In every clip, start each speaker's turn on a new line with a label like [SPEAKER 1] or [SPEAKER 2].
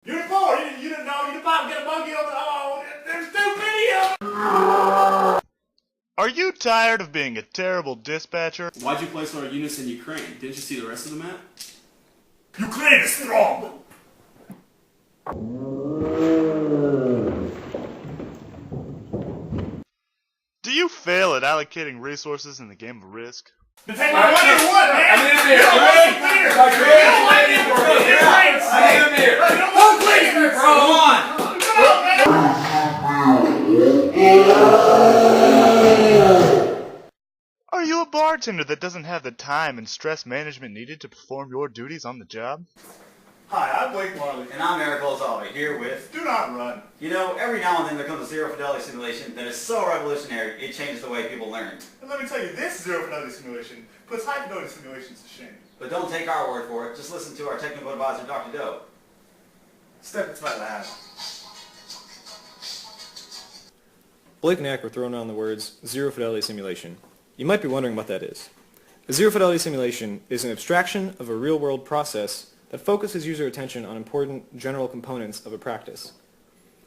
[SPEAKER 1] You're poor. You didn't know. You about to get a monkey over. Oh, there's too many of them.
[SPEAKER 2] Are you tired of being a terrible dispatcher?
[SPEAKER 3] Why'd you place our units in Ukraine? Didn't you see the rest of the map?
[SPEAKER 1] Ukraine is strong.
[SPEAKER 2] Do you fail at allocating resources in the game of Risk?
[SPEAKER 1] To take my money or what, man?
[SPEAKER 4] I'm in here.
[SPEAKER 1] Don't leave me, bro.
[SPEAKER 4] Come on.
[SPEAKER 2] Are you a bartender that doesn't have the time and stress management needed to perform your duties on the job?
[SPEAKER 1] Hi, I'm Blake Marley.
[SPEAKER 5] And I'm Eric Olzalvi, here with
[SPEAKER 1] DoNought Run.
[SPEAKER 5] You know, every now and then there comes a zero fidelity simulation that is so revolutionary it changes the way people learn.
[SPEAKER 1] And let me tell you, this zero fidelity simulation puts high fidelity simulations to shame.
[SPEAKER 5] But don't take our word for it, just listen to our technical advisor, Dr. Doe.
[SPEAKER 1] Step into my lab.
[SPEAKER 6] Blake and Eric were throwing around the words zero fidelity simulation. You might be wondering what that is. A zero fidelity simulation is an abstraction of a real-world process that focuses user attention on important general components of a practice.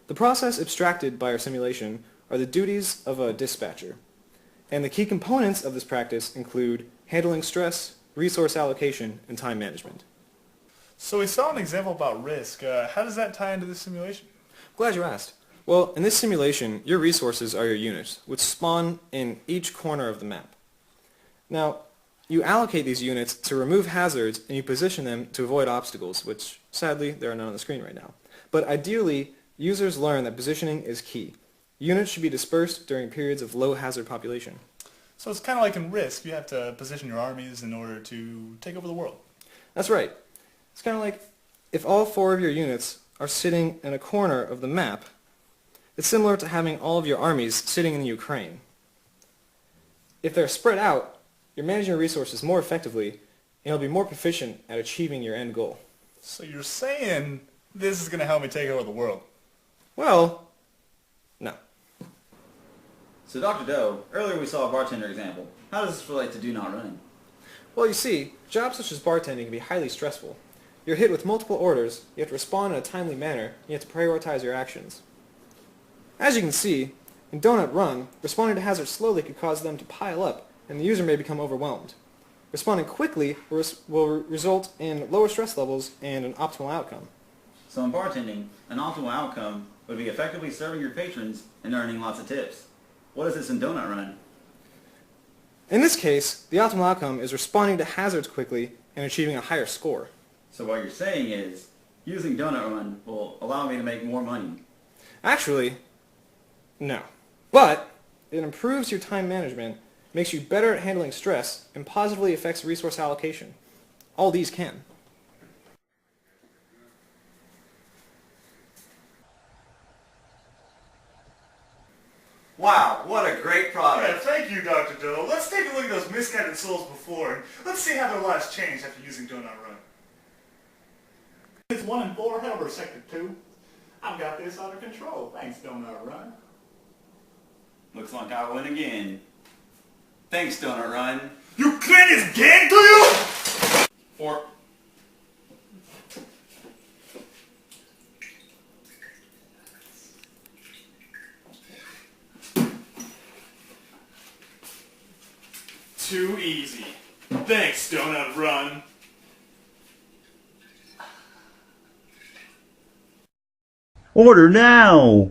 [SPEAKER 6] The process abstracted by our simulation are the duties of a dispatcher, and the key components of this practice include handling stress, resource allocation, and time management.
[SPEAKER 1] So we saw an example about Risk. How does that tie into this simulation?
[SPEAKER 6] Glad you asked. Well, in this simulation, your resources are your units, which spawn in each corner of the map. Now, you allocate these units to remove hazards and you position them to avoid obstacles, which sadly there are none on the screen right now. But ideally, users learn that positioning is key. Units should be dispersed during periods of low hazard population.
[SPEAKER 1] So it's kind of like in Risk. You have to position your armies in order to take over the world.
[SPEAKER 6] That's right. It's kind of like if all 4 of your units are sitting in a corner of the map, it's similar to having all of your armies sitting in Ukraine. If they're spread out, you're managing your resources more effectively, and you'll be more proficient at achieving your end goal.
[SPEAKER 1] So you're saying this is going to help me take over the world?
[SPEAKER 6] Well, no.
[SPEAKER 5] So Dr. Doe, earlier we saw a bartender example. How does this relate to DoNought Running?
[SPEAKER 6] Well, you see, jobs such as bartending can be highly stressful. You're hit with multiple orders, you have to respond in a timely manner, and you have to prioritize your actions. As you can see, in DoNought Run, responding to hazards slowly could cause them to pile up, and the user may become overwhelmed. Responding quickly will result in lower stress levels and an optimal outcome.
[SPEAKER 5] So in bartending, an optimal outcome would be effectively serving your patrons and earning lots of tips. What is this in DoNought Run?
[SPEAKER 6] In this case, the optimal outcome is responding to hazards quickly and achieving a higher score.
[SPEAKER 5] So what you're saying is, using DoNought Run will allow me to make more money.
[SPEAKER 6] Actually, no. But it improves your time management, makes you better at handling stress, and positively affects resource allocation. All these can.
[SPEAKER 5] Wow, what a great product!
[SPEAKER 1] Yeah, thank you, Dr. Doe. Let's take a look at those misguided souls before, and let's see how their lives changed after using DoNought Run. It's 1 and 4, head over to Sector 2. I've got this under control. Thanks, DoNought Run.
[SPEAKER 5] Looks like I win again. Thanks, DoNought Run.
[SPEAKER 1] Ukraine is gang to you?
[SPEAKER 3] Or...
[SPEAKER 1] Too easy. Thanks, DoNought Run.
[SPEAKER 7] Order now!